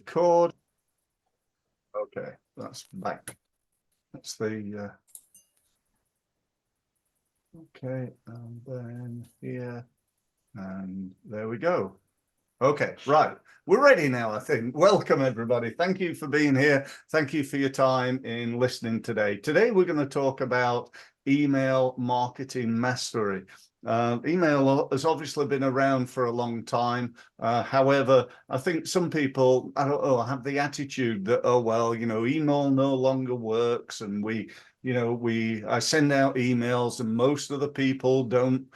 record. Okay, that's back. That's the okay, and then here, and there we go. Okay, right. We're ready now, I think. Welcome, everybody. Thank you for being here. Thank you for your time in listening today. Today, we're going to talk about email marketing mastery. Email has obviously been around for a long time. However, I think some people, I don't know, have the attitude that, oh, well, email no longer works. And I send out emails and most of the people don't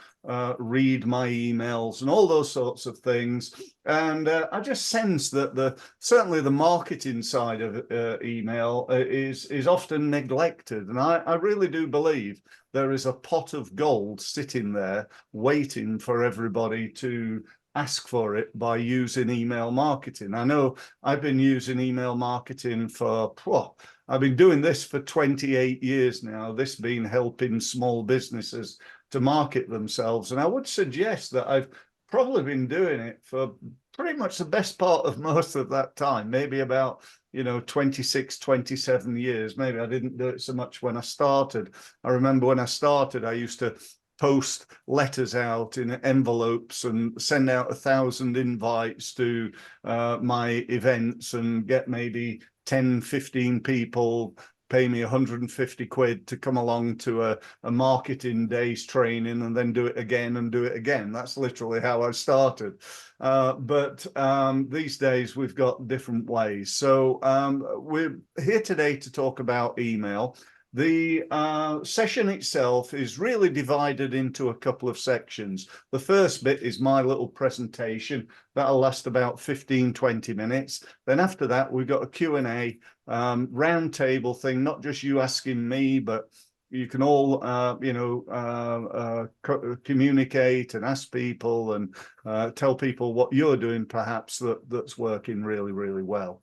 read my emails and all those sorts of things. And I just sense that certainly the marketing side of email is often neglected. And I really do believe there is a pot of gold sitting there waiting for everybody to ask for it by using email marketing. I know I've been using email marketing I've been doing this for 28 years now, this being helping small businesses to market themselves. And I would suggest that I've probably been doing it for pretty much the best part of most of that time, maybe about 26, 27 years. Maybe I didn't do it so much when I started. I remember when I started, I used to post letters out in envelopes and send out 1,000 invites to my events and get maybe 10, 15 people pay me 150 quid to come along to a marketing day's training and then do it again and do it again. That's literally how I started. But these days we've got different ways. So we're here today to talk about email. The session itself is really divided into a couple of sections. The first bit is my little presentation. That'll last about 15, 20 minutes. Then after that, we've got a Q&A round table thing, not just you asking me, but you can all, communicate and ask people and tell people what you're doing, perhaps that's working really, really well.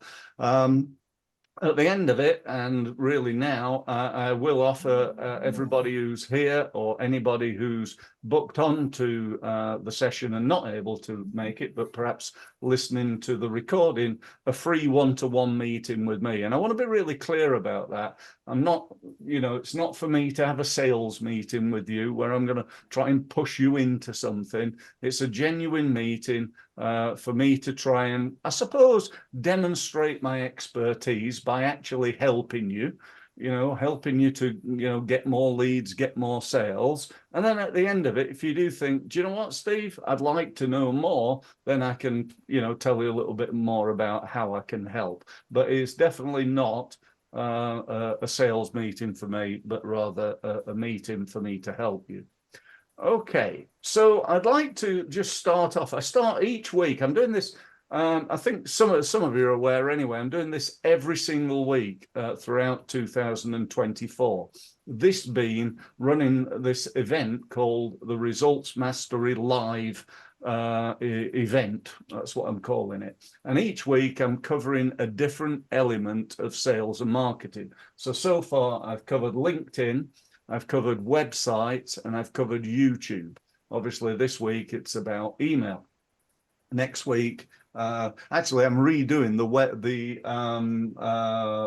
At the end of it, and really now, I will offer everybody who's here or anybody who's booked on to the session and not able to make it, but perhaps listening to the recording, a free one-to-one meeting with me. And I want to be really clear about that. I'm not, it's not for me to have a sales meeting with you where I'm going to try and push you into something. It's a genuine meeting for me to try and, I suppose, demonstrate my expertise by actually helping you, helping you to, get more leads, get more sales. And then at the end of it, if you do think, do you know what, Steve, I'd like to know more, then I can, tell you a little bit more about how I can help. But it's definitely not a sales meeting for me, but rather a meeting for me to help you. Okay, so I'd like to just start off. I start each week. I'm doing this. I think some of you are aware anyway. I'm doing this every single week throughout 2024. This being running this event called the Results Mastery Live event. That's what I'm calling it. And each week I'm covering a different element of sales and marketing. So far I've covered LinkedIn, I've covered websites, and I've covered YouTube. Obviously this week it's about email. Next week, actually, I'm redoing the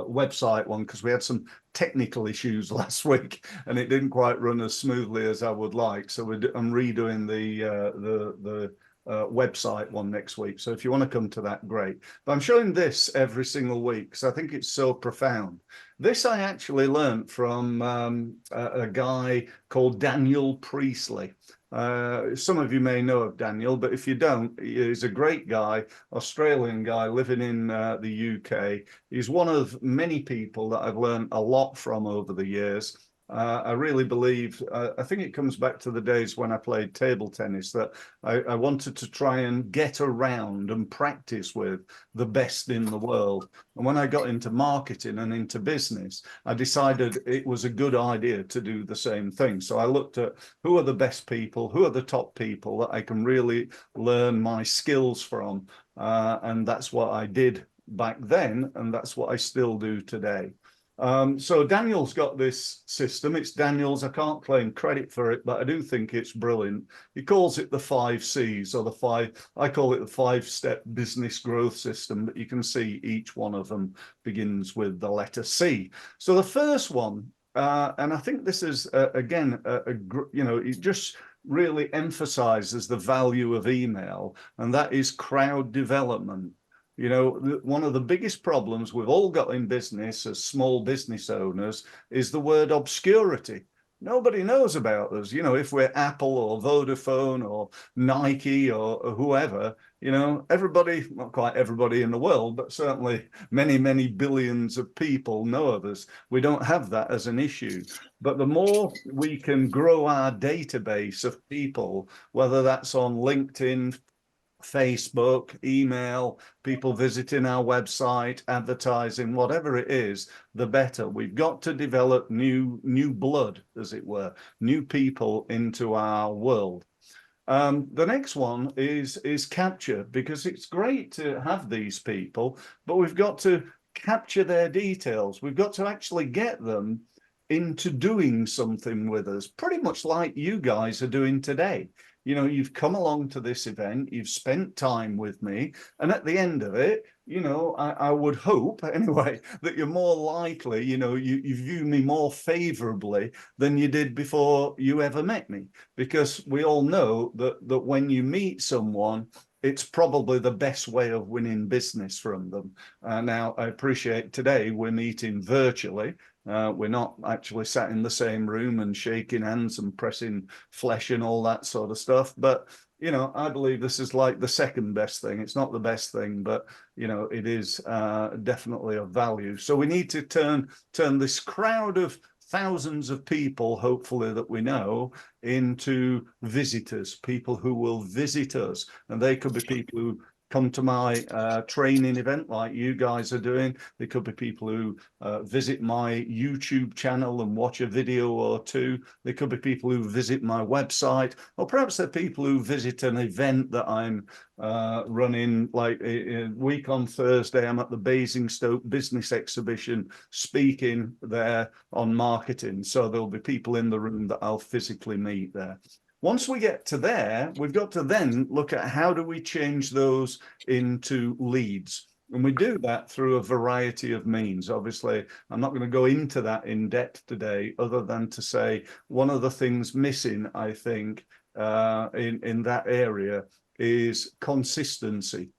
website one because we had some technical issues last week and it didn't quite run as smoothly as I would like. So I'm redoing the website one next week. So if you want to come to that, great. But I'm showing this every single week because I think it's so profound. This I actually learned from a guy called Daniel Priestley. Some of you may know of Daniel, but if you don't, he's a great guy, Australian guy living in the UK. He's one of many people that I've learned a lot from over the years. I really believe, I think it comes back to the days when I played table tennis, that I wanted to try and get around and practice with the best in the world. And when I got into marketing and into business, I decided it was a good idea to do the same thing. So I looked at who are the best people, who are the top people that I can really learn my skills from. And that's what I did back then, and that's what I still do today. So Daniel's got this system. It's Daniel's. I can't claim credit for it, but I do think it's brilliant. He calls it the 5 C's, or I call it the 5-step business growth system, but you can see each one of them begins with the letter C. So the first one, and I think this is, again, it just really emphasizes the value of email, and that is crowd development. You know, one of the biggest problems we've all got in business as small business owners is the word obscurity. Nobody knows about us. You know, if we're Apple or Vodafone or Nike or whoever, you know, everybody, not quite everybody in the world, but certainly many, many billions of people know of us. We don't have that as an issue. But the more we can grow our database of people, whether that's on LinkedIn, Facebook, email, people visiting our website, advertising, whatever it is, the better. We've got to develop new blood, as it were, new people into our world. The next one is capture, because it's great to have these people, but we've got to capture their details. We've got to actually get them into doing something with us, pretty much like you guys are doing today. You know, you've come along to this event, you've spent time with me, and at the end of it, you know, I would hope anyway that you're more likely, you know, you view me more favorably than you did before you ever met me, because we all know that when you meet someone, it's probably the best way of winning business from them. Now, I appreciate today we're meeting virtually. We're not actually sat in the same room and shaking hands and pressing flesh and all that sort of stuff. But, you know, I believe this is like the second best thing. It's not the best thing, but, you know, it is definitely of value. So we need to turn this crowd of thousands of people, hopefully, that we know, into visitors, people who will visit us. And they could be people who come to my training event like you guys are doing. There could be people who visit my YouTube channel and watch a video or two. There could be people who visit my website, or perhaps they're people who visit an event that I'm running. Like a week on Thursday, I'm at the Basingstoke Business Exhibition speaking there on marketing. So there'll be people in the room that I'll physically meet there. Once we get to there, we've got to then look at how do we change those into leads. And we do that through a variety of means. Obviously, I'm not going to go into that in depth today, other than to say one of the things missing, I think, in that area is consistency.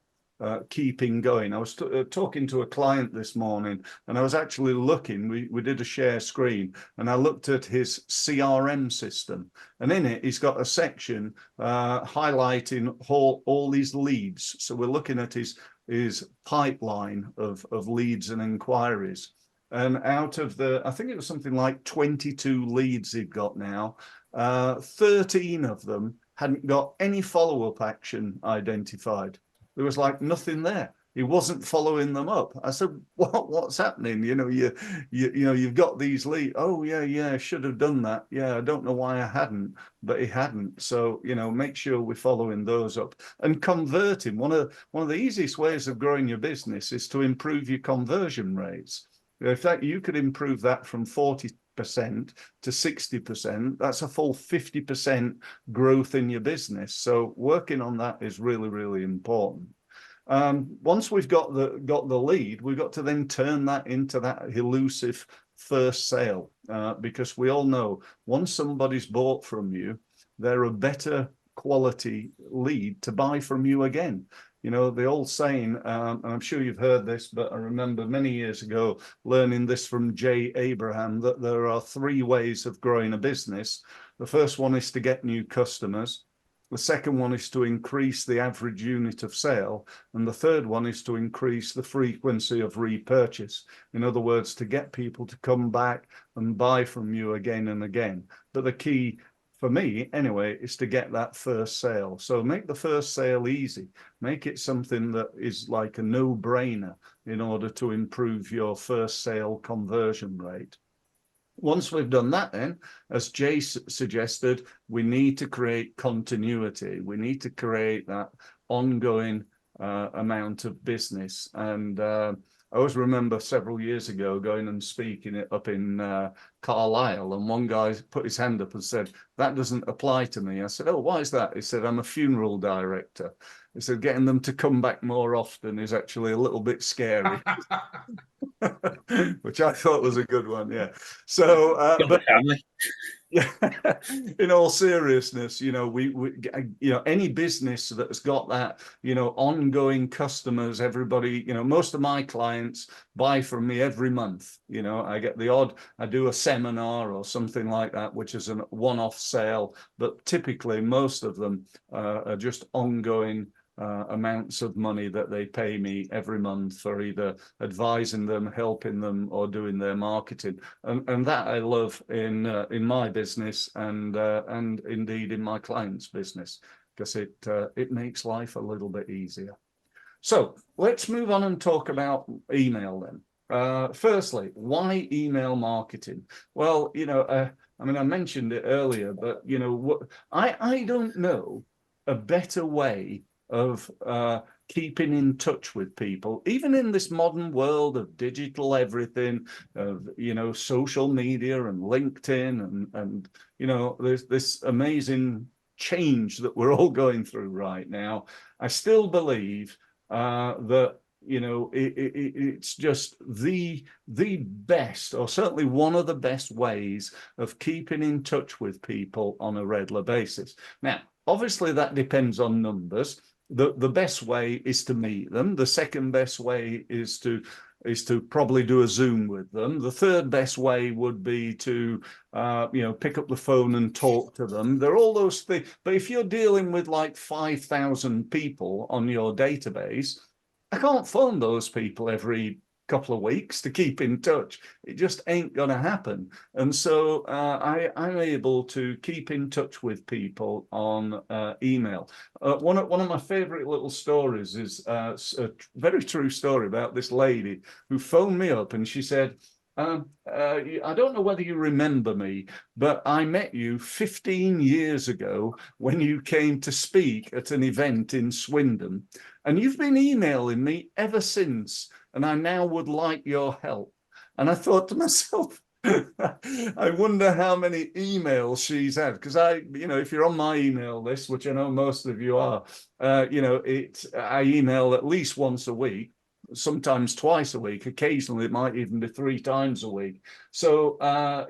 Keeping going. I was talking to a client this morning, and I was actually looking, we did a share screen, and I looked at his CRM system, and in it he's got a section highlighting all these leads. So we're looking at his pipeline of leads and inquiries, and out of I think it was something like 22 leads he'd got now, 13 of them hadn't got any follow-up action identified. There was like nothing there. He wasn't following them up. I said, what's happening? You know, you've got these leads. Oh yeah, I should have done that. Yeah, I don't know why I hadn't, but he hadn't. So, you know, make sure we're following those up and converting. One of the easiest ways of growing your business is to improve your conversion rates. In fact, you could improve that from 40% to 60%, that's a full 50% growth in your business. So working on that is really, really important. Once we've got the lead, we've got to then turn that into that elusive first sale, because we all know once somebody's bought from you, they're a better quality lead to buy from you again. You know, the old saying, and I'm sure you've heard this, but I remember many years ago learning this from Jay Abraham, that there are 3 ways of growing a business. The first one is to get new customers. The second one is to increase the average unit of sale. And the third one is to increase the frequency of repurchase. In other words, to get people to come back and buy from you again and again. But the key, for me anyway, is to get that first sale. So make the first sale easy. Make it something that is like a no-brainer in order to improve your first sale conversion rate. Once we've done that, then, as Jay suggested, we need to create continuity. We need to create that ongoing amount of business. And I always remember several years ago going and speaking it up in Carlisle, and one guy put his hand up and said, "That doesn't apply to me." I said, "Oh, why is that?" He said, "I'm a funeral director." He said, "Getting them to come back more often is actually a little bit scary." Which I thought was a good one, yeah. So, but yeah, in all seriousness, you know, we you know, any business that's got that, you know, ongoing customers, everybody, you know, most of my clients buy from me every month. You know, I get the odd, I do a seminar or something like that, which is a one-off sale, but typically most of them are just ongoing amounts of money that they pay me every month for either advising them, helping them, or doing their marketing. And that I love in my business and indeed in my clients' business, because it makes life a little bit easier. So let's move on and talk about email then. Firstly, why email marketing? Well, you know, I mean, I mentioned it earlier, but you know, I don't know a better way of keeping in touch with people, even in this modern world of digital everything, of, you know, social media and LinkedIn and you know, there's this amazing change that we're all going through right now. I still believe that, you know, it's just the best, or certainly one of the best ways of keeping in touch with people on a regular basis. Now, obviously that depends on numbers. The best way is to meet them. The second best way is to probably do a Zoom with them. The third best way would be to you know, pick up the phone and talk to them. There are all those things. But if you're dealing with like 5,000 people on your database, I can't phone those people every couple of weeks to keep in touch. It just ain't going to happen. And so I'm able to keep in touch with people on email. One of my favorite little stories is a very true story about this lady who phoned me up, and she said, I don't know whether you remember me, but I met you 15 years ago when you came to speak at an event in Swindon, and you've been emailing me ever since, and I now would like your help. And I thought to myself, I wonder how many emails she's had, because you know, if you're on my email list, which I know most of you are, you know, I email at least once a week, sometimes twice a week. Occasionally, it might even be 3 times a week. So,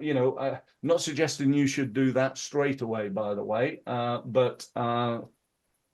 you know, I'm not suggesting you should do that straight away, by the way, but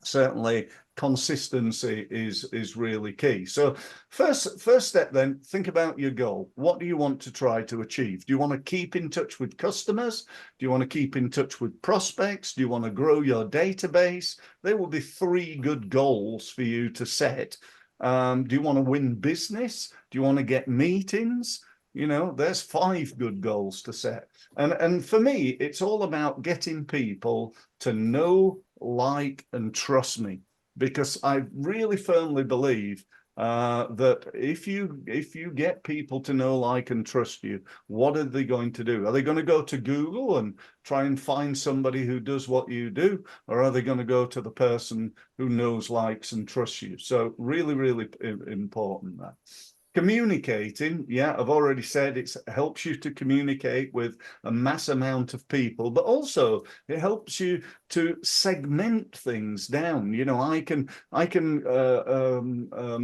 certainly consistency is really key. So first step then, think about your goal. What do you want to try to achieve? Do you want to keep in touch with customers? Do you want to keep in touch with prospects? Do you want to grow your database? There will be 3 good goals for you to set. Do you want to win business? Do you want to get meetings? You know, there's 5 good goals to set. And for me, it's all about getting people to know, like, and trust me, because I really firmly believe that if you get people to know, like, and trust you, what are they going to do? Are they going to go to Google and try and find somebody who does what you do, or are they going to go to the person who knows, likes, and trusts you? So really, really important that. Communicating, yeah, I've already said it helps you to communicate with a mass amount of people, but also it helps you to segment things down. You know, I can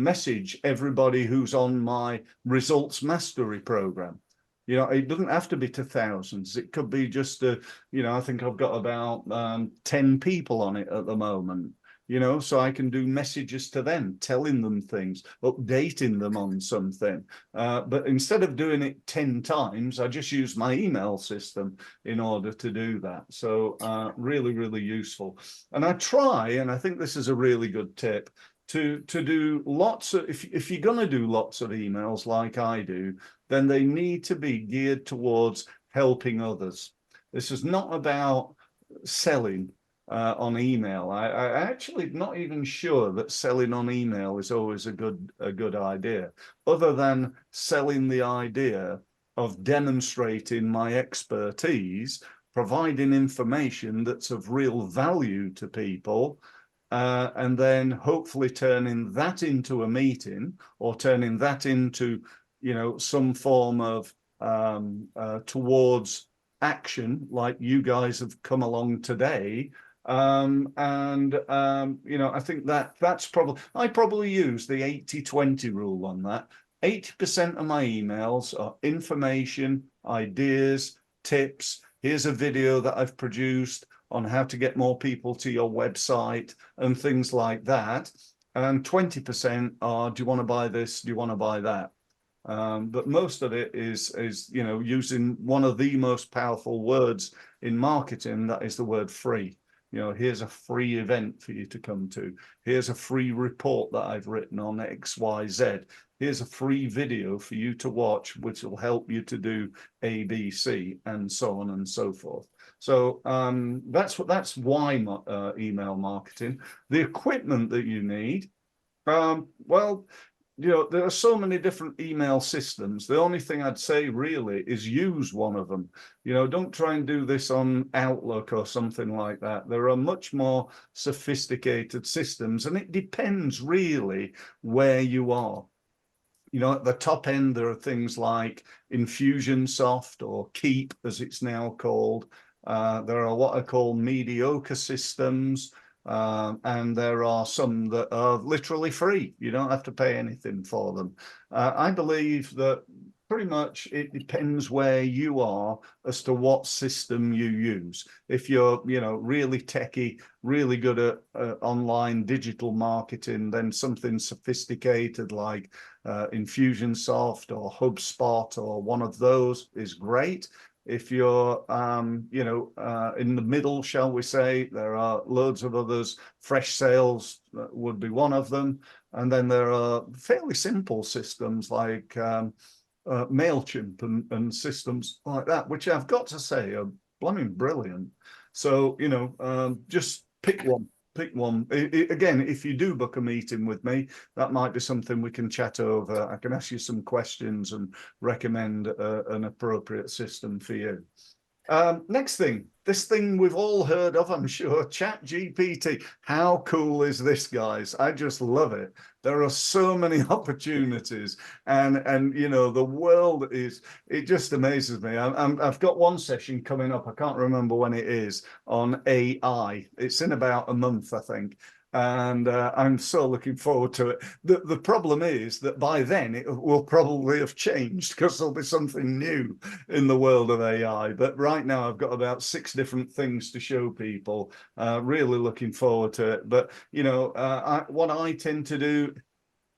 message everybody who's on my results mastery program. You know, it doesn't have to be to thousands. It could be just you know, I think I've got about 10 people on it at the moment. You know, so I can do messages to them, telling them things, updating them on something. But instead of doing it 10 times, I just use my email system in order to do that. So really, really useful. And I try, and I think this is a really good tip, to do lots of, if you're going to do lots of emails like I do, then they need to be geared towards helping others. This is not about selling on email. I actually not even sure that selling on email is always a good idea, other than selling the idea of demonstrating my expertise, providing information that's of real value to people, and then hopefully turning that into a meeting or turning that into, you know, some form of towards action, like you guys have come along today. You know, I think that's probably, I probably use the 80-20 rule on that. 80% of my emails are information, ideas, tips. Here's a video that I've produced on how to get more people to your website and things like that. And 20% are, do you want to buy this? Do you want to buy that? But most of it is, you know, using one of the most powerful words in marketing, that is the word free. You know, here's a free event for you to come to. Here's a free report that I've written on XYZ. Here's a free video for you to watch, which will help you to do ABC, and so on and so forth. So that's why email marketing. The equipment that you need, well, you know, there are so many different email systems. The only thing I'd say really is use one of them. You know, don't try and do this on Outlook or something like that. There are much more sophisticated systems, and it depends really where you are. You know, at the top end, there are things like Infusionsoft or Keep, as it's now called. There are what I call mediocre systems. And there are some that are literally free. You don't have to pay anything for them. I believe that pretty much it depends where you are as to what system you use. If you're, you know, really techie, really good at online digital marketing, then something sophisticated like Infusionsoft or HubSpot or one of those is great. If you're, you know, in the middle, shall we say, there are loads of others. Freshsales would be one of them. And then there are fairly simple systems like MailChimp and systems like that, which I've got to say are blooming brilliant. So, you know, just pick one. Pick one. Again, if you do book a meeting with me, that might be something we can chat over. I can ask you some questions and recommend an appropriate system for you. Next thing, this thing we've all heard of, I'm sure, ChatGPT. How cool is this, guys? I just love it. There are so many opportunities, and you know, the world is, it just amazes me. I've got one session coming up, I can't remember when it is, on AI. It's in about a month, I think. And I'm so looking forward to it. The problem is that by then it will probably have changed because there'll be something new in the world of AI. But right now I've got about 6 different things to show people. Really looking forward to it. But, you know, what I tend to do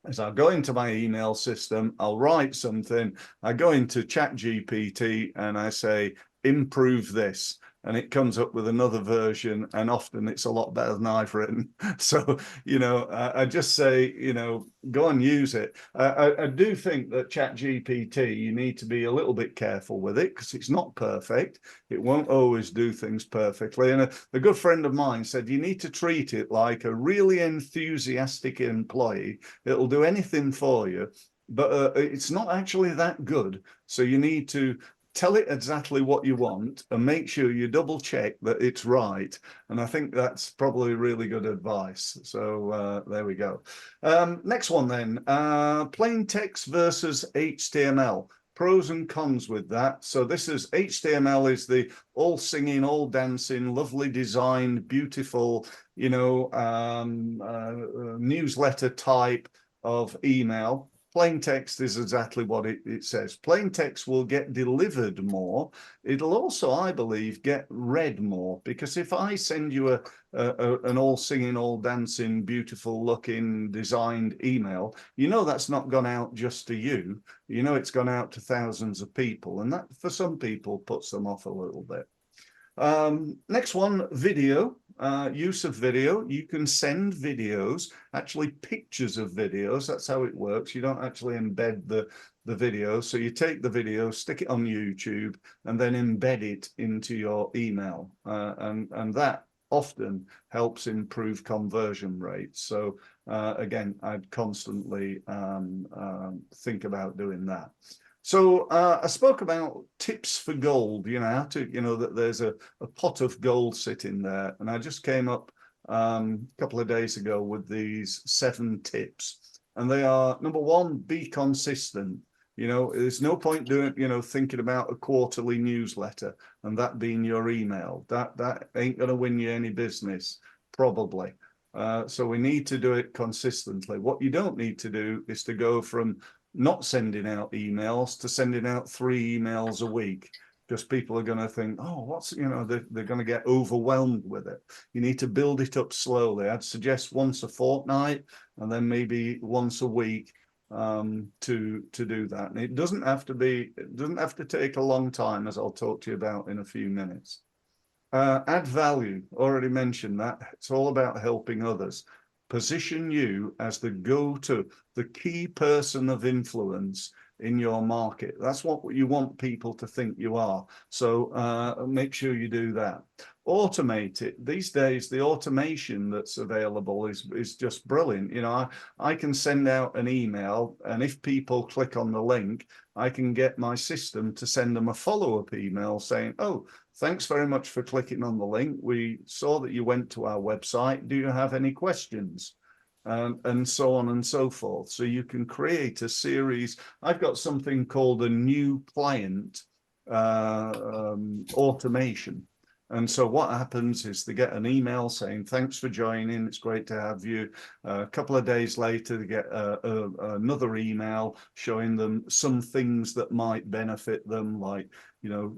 is I go into my email system, I'll write something, I go into ChatGPT and I say, improve this. And it comes up with another version, and often it's a lot better than I've written. So, you know, I just say, you know, go and use it. I do think that ChatGPT, you need to be a little bit careful with it because it's not perfect. It won't always do things perfectly. And a good friend of mine said, you need to treat it like a really enthusiastic employee. It'll do anything for you, but it's not actually that good. So you need to tell it exactly what you want and make sure you double check that it's right. And I think that's probably really good advice. So there we go. Next one then, plain text versus HTML. Pros and cons with that. So this is HTML is the all singing, all dancing, lovely designed, beautiful, you know, newsletter type of email. Plain text is exactly what it says. Plain text will get delivered more. It'll also, I believe, get read more, because if I send you an all singing, all dancing, beautiful looking, designed email, you know that's not gone out just to you. You know it's gone out to thousands of people, and that for some people puts them off a little bit. Next one, video. Use of video. You can send videos, actually pictures of videos. That's how it works. You don't actually embed the video. So you take the video, stick it on YouTube, and then embed it into your email. And that often helps improve conversion rates. So again, I'd constantly think about doing that. So I spoke about tips for gold, you know, how to, you know, that there's a pot of gold sitting there. And I just came up a couple of days ago with these 7 tips, and they are: number one, be consistent. There's no point doing, thinking about a quarterly newsletter and that being your email. That ain't going to win you any business, probably. So we need to do it consistently. What you don't need to do is to go from not sending out emails to sending out 3 emails a week, because people are going to think, oh, they're going to get overwhelmed with it. You need to build it up slowly. I'd suggest once a fortnight and then maybe once a week to do that. And it doesn't have to take a long time, as I'll talk to you about in a few minutes. Add value, already mentioned that. It's all about helping others. Position you as the go-to, the key person of influence in your market. That's what you want people to think you are. So make sure you do that. Automate it. These days, the automation that's available is just brilliant. I can send out an email, and if people click on the link, I can get my system to send them a follow-up email saying, oh, thanks very much for clicking on the link. We saw that you went to our website. Do you have any questions? And so on and so forth. So you can create a series. I've got something called a new client automation. And so what happens is they get an email saying, thanks for joining, it's great to have you. A couple of days later, they get another email showing them some things that might benefit them, like,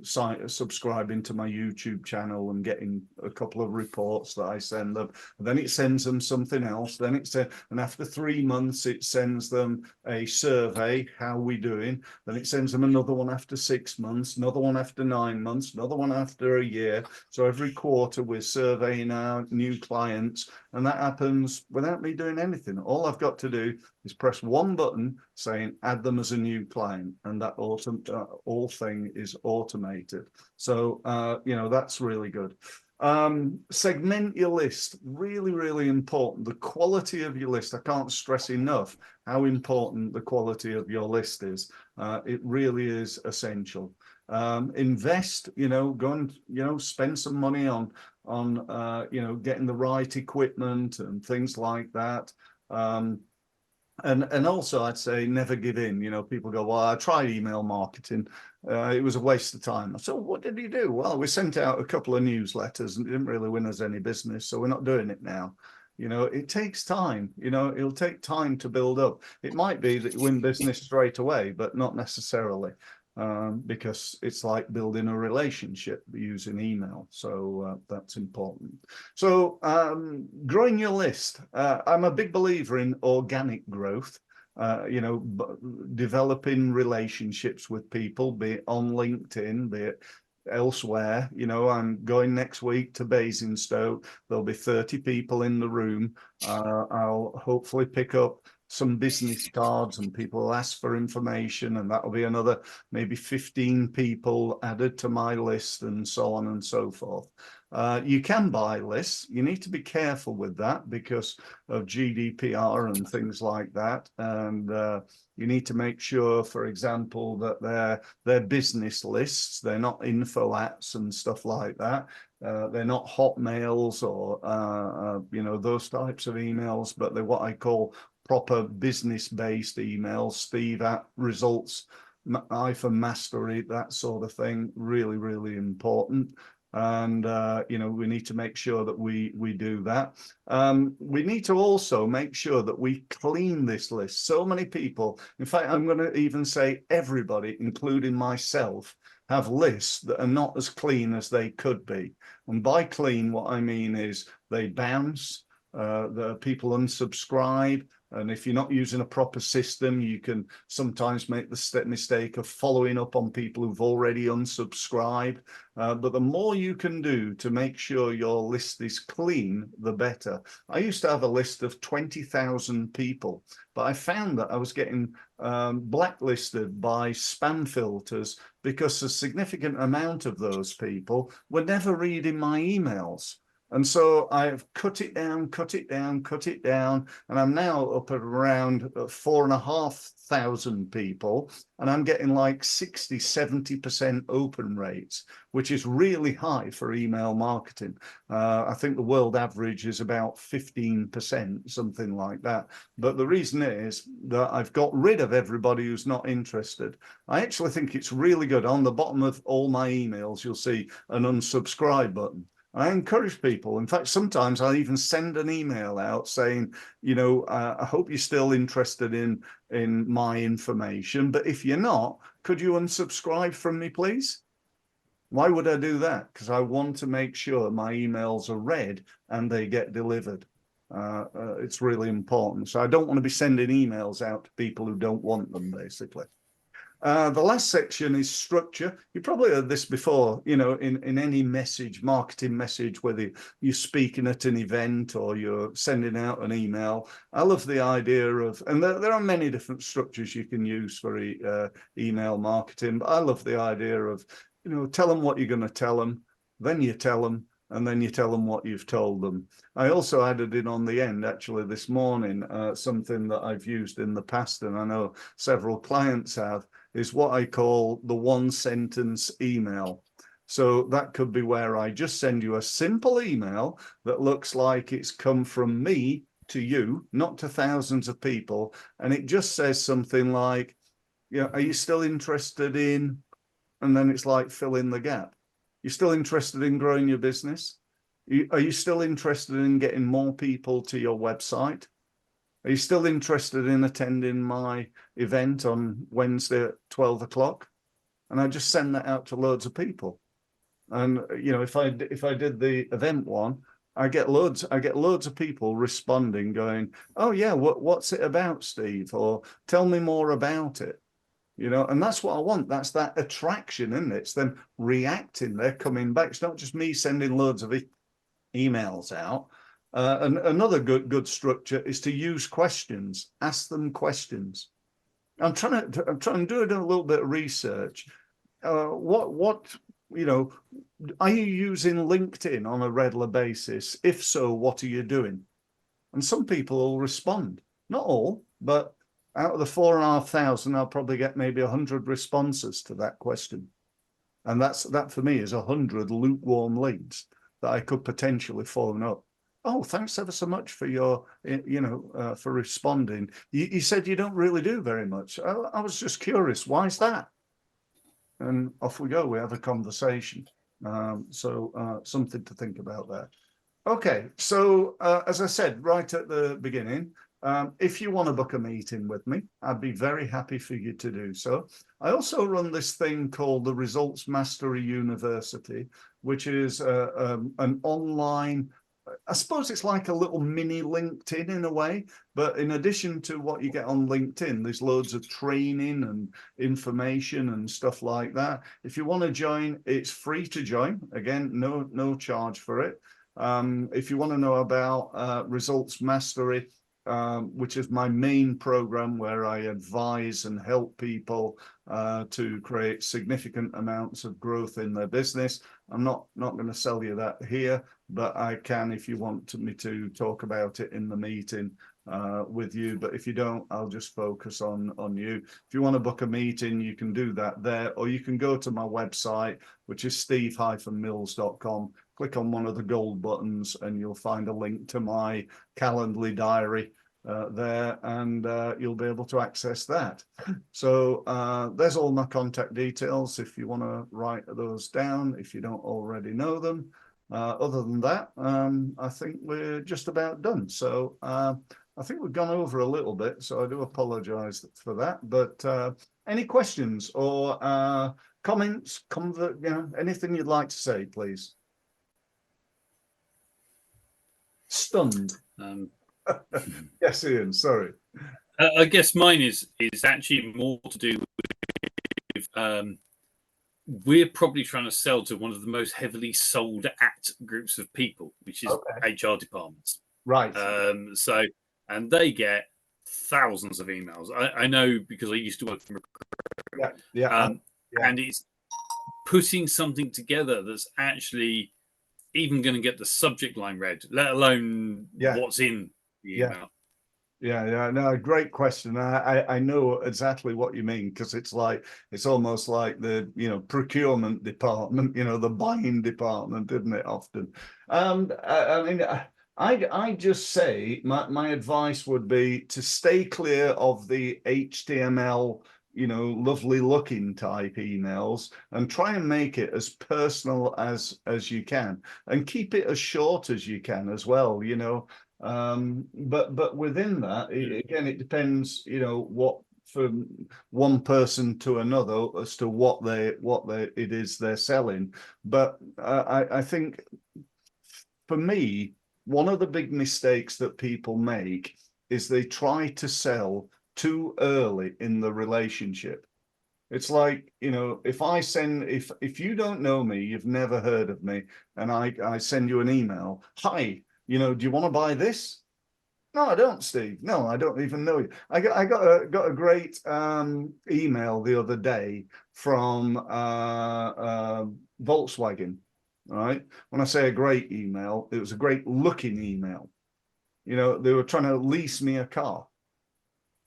subscribing to my YouTube channel and getting a couple of reports that I send them. And then it sends them something else. Then and after 3 months, it sends them a survey, how we doing? Then it sends them another one after 6 months, another one after 9 months, another one after a year. So every quarter we're surveying our new clients, and that happens without me doing anything. All I've got to do is press one button saying add them as a new client, and that whole thing is automated. So that's really good. Segment your list. Really, really important. The quality of your list. I can't stress enough how important the quality of your list is. It really is essential. Invest, go and spend some money on getting the right equipment and things like that. And also, I'd say never give in. People go, well, I tried email marketing. It was a waste of time. So what did you do? Well, we sent out a couple of newsletters and it didn't really win us any business. So we're not doing it now. It takes time. It'll take time to build up. It might be that you win business straight away, but not necessarily. Because it's like building a relationship using email. So that's important. So growing your list. I'm a big believer in organic growth, developing relationships with people, be it on LinkedIn, be it elsewhere. I'm going next week to Basingstoke. There'll be 30 people in the room. I'll hopefully pick up some business cards and people will ask for information, and that'll be another maybe 15 people added to my list, and so on and so forth. You can buy lists. You need to be careful with that because of GDPR and things like that. And you need to make sure, for example, that they're business lists. They're not info ats and stuff like that. They're not Hotmails or those types of emails, but they're what I call proper business-based emails. Steve at results, I for mastery, that sort of thing. Really, really important. And we need to make sure that we do that. We need to also make sure that we clean this list. So many people, in fact, I'm going to even say everybody, including myself, have lists that are not as clean as they could be. And by clean, what I mean is they bounce, the people unsubscribe. And if you're not using a proper system, you can sometimes make the mistake of following up on people who've already unsubscribed. But the more you can do to make sure your list is clean, the better. I used to have a list of 20,000 people, but I found that I was getting blacklisted by spam filters because a significant amount of those people were never reading my emails. And so I've cut it down, cut it down, cut it down, and I'm now up at around 4,500 people, and I'm getting like 60, 70% open rates, which is really high for email marketing. I think the world average is about 15%, something like that. But the reason is that I've got rid of everybody who's not interested. I actually think it's really good. On the bottom of all my emails, you'll see an unsubscribe button. I encourage people. In fact, sometimes I even send an email out saying, you know, I hope you're still interested in my information, but if you're not, could you unsubscribe from me, please? Why would I do that? Because I want to make sure my emails are read and they get delivered. It's really important. So I don't want to be sending emails out to people who don't want them, basically. The last section is structure. You probably heard this before, you know, in any message, marketing message, whether you're speaking at an event or you're sending out an email. I love the idea of, and there are many different structures you can use for email marketing, but I love the idea of, you know, tell them what you're going to tell them, then you tell them, and then you tell them what you've told them. I also added in on the end, actually, this morning, something that I've used in the past, and I know several clients have, is what I call the one sentence email. So that could be where I just send you a simple email that looks like it's come from me to you, not to thousands of people. And it just says something like, you know, are you still interested in, and then it's like fill in the gap. You're still interested in growing your business? Are you still interested in getting more people to your website? Are you still interested in attending my event on Wednesday at 12 o'clock? And I just send that out to loads of people. And, you know, if I did the event one, I get loads of people responding going, oh yeah, what's it about, Steve? Or tell me more about it. You know, and that's what I want. That's that attraction, isn't it? It's them reacting. They're coming back. It's not just me sending loads of emails out. And another good structure is to use questions. Ask them questions. I'm trying to do a little bit of research. What you know, are you using LinkedIn on a regular basis? If so, what are you doing? And some people will respond. Not all, but out of the 4,500, I'll probably get maybe 100 responses to that question. And that for me is 100 lukewarm leads that I could potentially phone up. Oh, thanks ever so much for your, you know, for responding. You said you don't really do very much. I was just curious. Why is that? And off we go. We have a conversation. So something to think about there. Okay, so as I said right at the beginning, if you want to book a meeting with me, I'd be very happy for you to do so. I also run this thing called the Results Mastery University, which is an online, I suppose it's like a little mini LinkedIn in a way, but in addition to what you get on LinkedIn, there's loads of training and information and stuff like that. If you want to join, it's free to join. Again, no charge for it. If you want to know about Results Mastery, which is my main program where I advise and help people to create significant amounts of growth in their business. I'm not going to sell you that here, but I can if you want me to talk about it in the meeting with you. But if you don't, I'll just focus on you. If you want to book a meeting, you can do that there, or you can go to my website, which is steve-mills.com. Click on one of the gold buttons and you'll find a link to my Calendly diary there, and you'll be able to access that. So there's all my contact details if you want to write those down if you don't already know them. Other than that, I think we're just about done. So I think we've gone over a little bit, so I do apologize for that. But any questions or comments, you know, anything you'd like to say, please? Stunned. Yes, Ian, sorry. I guess mine is actually more to do with we're probably trying to sell to one of the most heavily sold at groups of people, which is HR departments. Right. So, and they get thousands of emails. I know because I used to work in recruitment. Yeah. And it's putting something together that's actually even going to get the subject line read, let alone what's in the email. Yeah, no, great question. I know exactly what you mean, because it's almost like the procurement department, the buying department, isn't it? Often, I mean, I just say my advice would be to stay clear of the HTML, lovely looking type emails, and try and make it as personal as you can, and keep it as short as you can as well. But within that, again, it depends, what from one person to another as to what it is they're selling. But I think for me, one of the big mistakes that people make is they try to sell too early in the relationship. It's like, if you don't know me, you've never heard of me, and I send you an email, hi, do you want to buy this? No, I don't, Steve. No, I don't even know you. I got a great email the other day from Volkswagen. All right. When I say a great email, it was a great looking email. They were trying to lease me a car.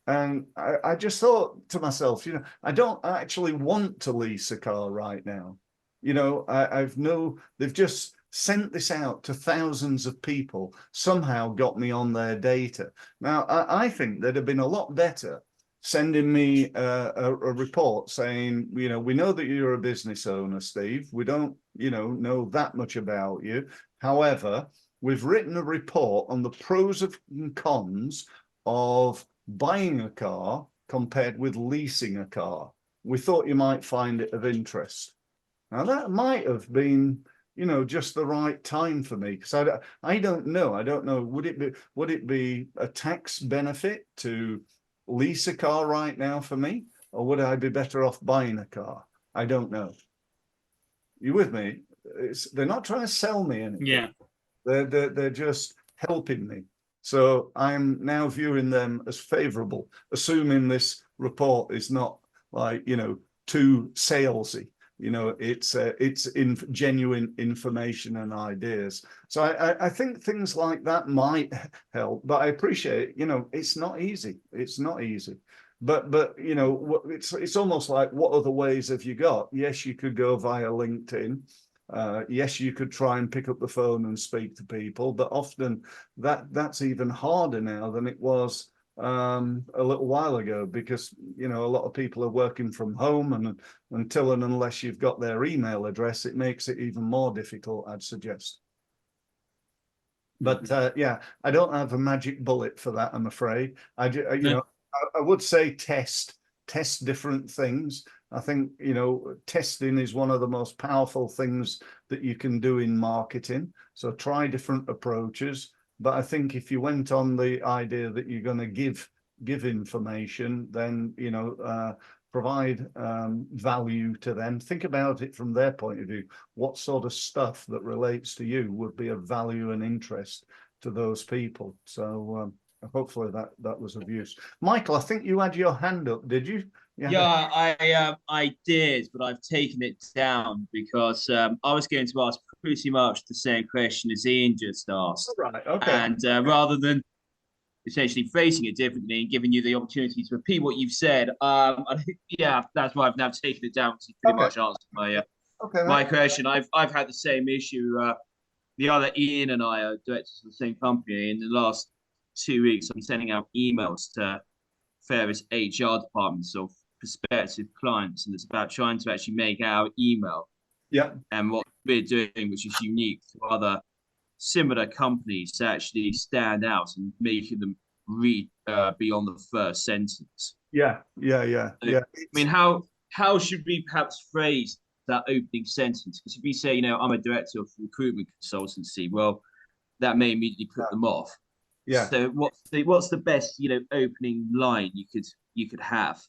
And I just thought to myself, I don't actually want to lease a car right now. They've just sent this out to thousands of people, somehow got me on their data. Now, I think they'd have been a lot better sending me a report saying, we know that you're a business owner, Steve. We don't, know that much about you. However, we've written a report on the pros and cons of buying a car compared with leasing a car. We thought you might find it of interest. Now, that might have been just the right time for me, because I don't know. Would it be a tax benefit to lease a car right now for me, or would I be better off buying a car? I don't know. You with me? They're not trying to sell me anything. Yeah. They're just helping me. So I'm now viewing them as favorable, assuming this report is not like, too salesy. It's in genuine information and ideas. So I think things like that might help, but I appreciate, it's not easy. It's not easy. But it's almost like, what other ways have you got? Yes, you could go via LinkedIn. Yes, you could try and pick up the phone and speak to people, but often that's even harder now than it was a little while ago, because a lot of people are working from home, and until and unless you've got their email address, it makes it even more difficult, I'd suggest. But yeah, I don't have a magic bullet for that, I'm afraid. I would say test different things. I think testing is one of the most powerful things that you can do in marketing. So try different approaches. But I think if you went on the idea that you're going to give information, then provide value to them. Think about it from their point of view. What sort of stuff that relates to you would be of value and interest to those people? So hopefully that was of use. Michael, I think you had your hand up, did you? Yeah, I did, but I've taken it down because I was going to ask pretty much the same question as Ian just asked. Right. Okay. And rather than essentially phrasing it differently and giving you the opportunity to repeat what you've said, yeah, that's why I've now taken it down, because you pretty much answered my question. I've had the same issue. The other Ian and I are directors of the same company. In the last 2 weeks, I'm sending out emails to various HR departments of prospective clients, and it's about trying to actually make our email and what we're doing, which is unique to other similar companies, to actually stand out and making them read beyond the first sentence. Yeah. I mean, how should we perhaps phrase that opening sentence? Because if we say, I'm a director of recruitment consultancy, well, that may immediately put them off. Yeah. So what's the best opening line you could have?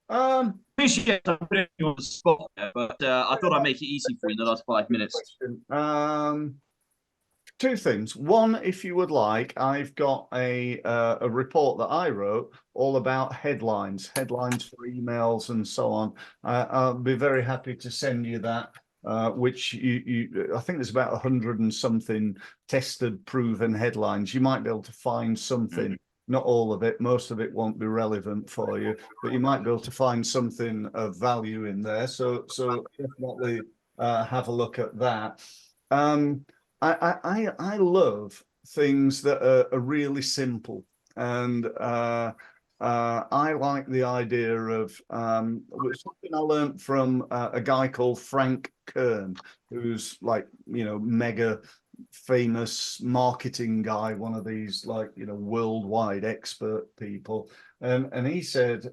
Appreciate I'm putting you on the spot there, but I thought I'd make it easy for you in the last 5 minutes. Two things. One, if you would like, I've got a report that I wrote all about headlines for emails and so on. I'll be very happy to send you that which I think there's about 100 and something tested, proven headlines. You might be able to find something, not all of it, most of it won't be relevant for you, but you might be able to find something of value in there. So definitely have a look at that. I love things that are really simple, and I like the idea of something I learned from a guy called Frank Kern, who's like, mega famous marketing guy, one of these like, worldwide expert people. And he said,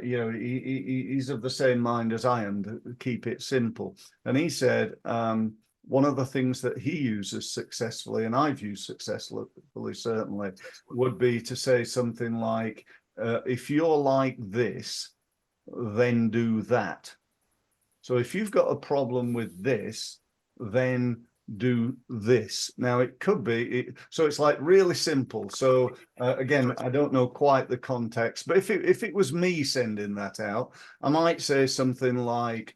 he's of the same mind as I am, to keep it simple. And he said, one of the things that he uses successfully, and I've used successfully certainly, would be to say something like, if you're like this, then do that. So if you've got a problem with this, then do this. Now it could be, so it's like really simple. So again, I don't know quite the context, but if it was me sending that out, I might say something like,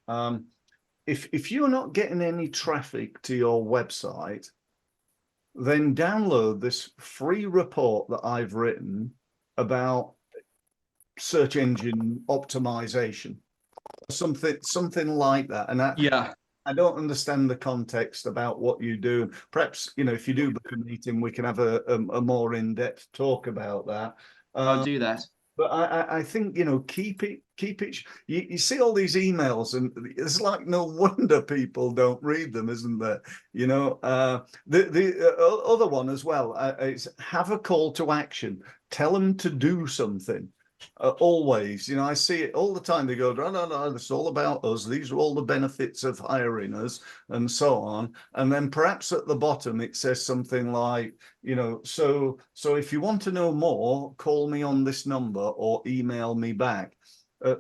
if you're not getting any traffic to your website, then download this free report that I've written about search engine optimization, something like that. And I don't understand the context about what you do. Perhaps, if you do book a meeting, we can have a more in-depth talk about that. I'll do that. But I think, keep it. You see all these emails, and it's like no wonder people don't read them, isn't there? The other one as well is have a call to action. Tell them to do something. Always, I see it all the time. They go, no, it's all about us. These are all the benefits of hiring us, and so on. And then perhaps at the bottom it says something like, so if you want to know more, call me on this number or email me back.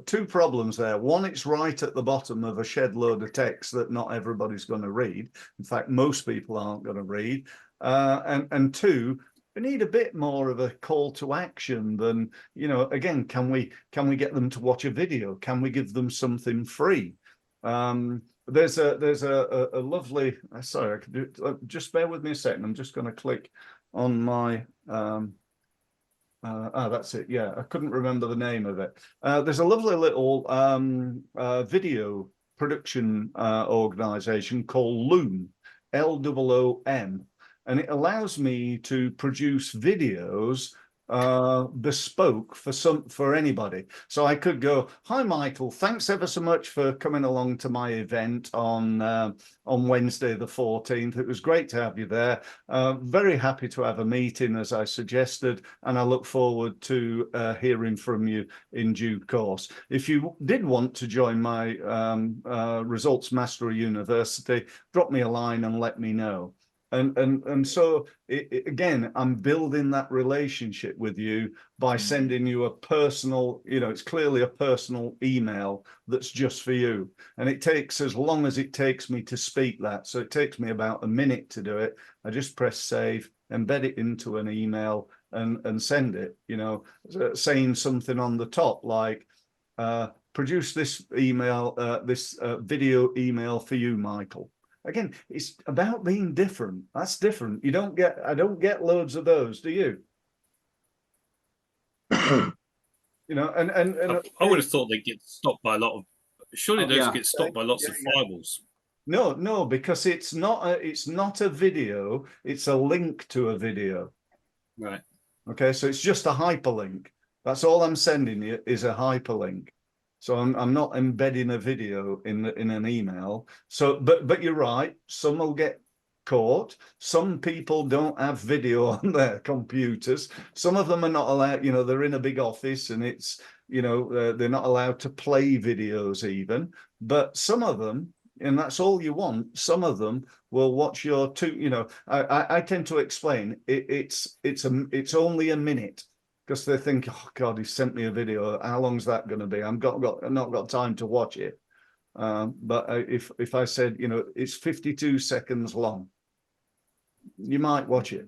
Two problems there. One, it's right at the bottom of a shed load of text that not everybody's going to read. In fact, most people aren't going to read. And two, we need a bit more of a call to action than, again, can we get them to watch a video? Can we give them something free? There's a lovely, sorry, I could do, just bear with me a second. I'm just going to click on my, that's it. Yeah, I couldn't remember the name of it. There's a lovely little video production organization called Loom, Loom. And it allows me to produce videos bespoke for anybody. So I could go, hi Michael, thanks ever so much for coming along to my event on Wednesday the 14th. It was great to have you there. Very happy to have a meeting as I suggested, and I look forward to hearing from you in due course. If you did want to join my Results Mastery University, drop me a line and let me know. And so again, I'm building that relationship with you by sending you a personal, it's clearly a personal email that's just for you. And it takes as long as it takes me to speak that. So it takes me about a minute to do it. I just press save, embed it into an email and send it, saying something on the top like, produce this email, this video email for you, Michael. Again, it's about being different. That's different. I don't get loads of those, do you? And I would have thought they'd get stopped by a lot of, surely those get stopped by lots of firewalls. No, because it's not a video, it's a link to a video. Right. Okay, so it's just a hyperlink. That's all I'm sending you is a hyperlink. So I'm not embedding a video in an email. So, but you're right. Some will get caught. Some people don't have video on their computers. Some of them are not allowed. They're in a big office, and it's they're not allowed to play videos even. But some of them, and that's all you want. Some of them will watch your two. I tend to explain it's only a minute. Because they think, oh God, he sent me a video. How long's that going to be? I've not got time to watch it. But if I said, it's 52 seconds long, you might watch it.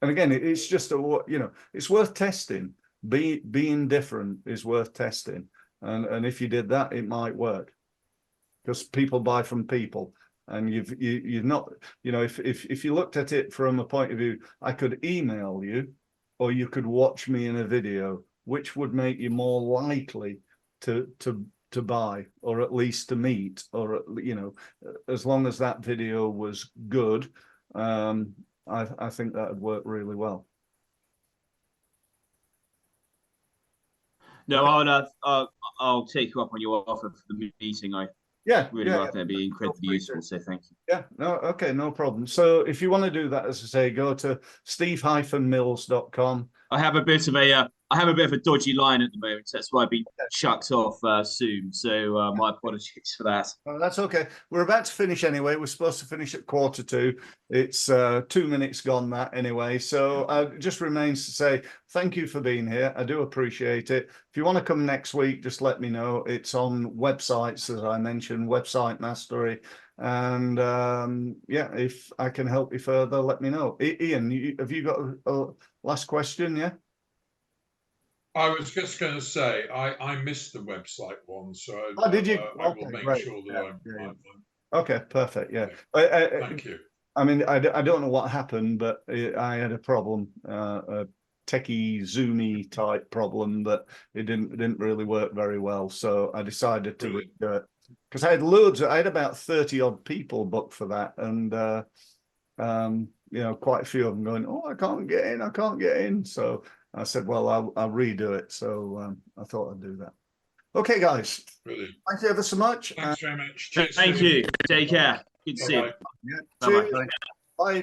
And again, it's just it's worth testing. Being different is worth testing. And if you did that, it might work. because people buy from people. And you've not, you know, if you looked at it from a point of view, I could email you, or you could watch me in a video, which would make you more likely to buy, or at least to meet, or, you know, as long as that video was good, I think that would work really well. No, I'll take you up on your offer for the meeting. I really like that. It'd be incredibly useful. So thank you. Yeah, no, okay, no problem. So if you want to do that, as I say, go to steve-mills.com. I have a bit of a dodgy line at the moment, so that's why I've been chucked off soon. So my apologies for that. Oh, that's okay. We're about to finish anyway. We're supposed to finish at 1:45. It's 2 minutes gone that anyway. So just remains to say thank you for being here. I do appreciate it. If you want to come next week, just let me know. It's on websites, as I mentioned, Website Mastery. And yeah, if I can help you further, let me know. Ian, have you got a last question? Yeah. I was just going to say I missed the website one, so did you? I will make sure that I'm okay, perfect. Yeah. Thank you. I mean, I don't know what happened, but I had a problem, a techie zoomy type problem, that it didn't really work very well. So I decided to do it, because I had about 30 odd people booked for that, and you know, quite a few of them going, oh, I can't get in. So I said, well, I'll redo it. So I thought I'd do that. Okay, guys. Brilliant. Thank you ever so much. Thanks very much. Thank you. Take care. Good to see you. Yeah. Bye-bye. Cheers. Bye.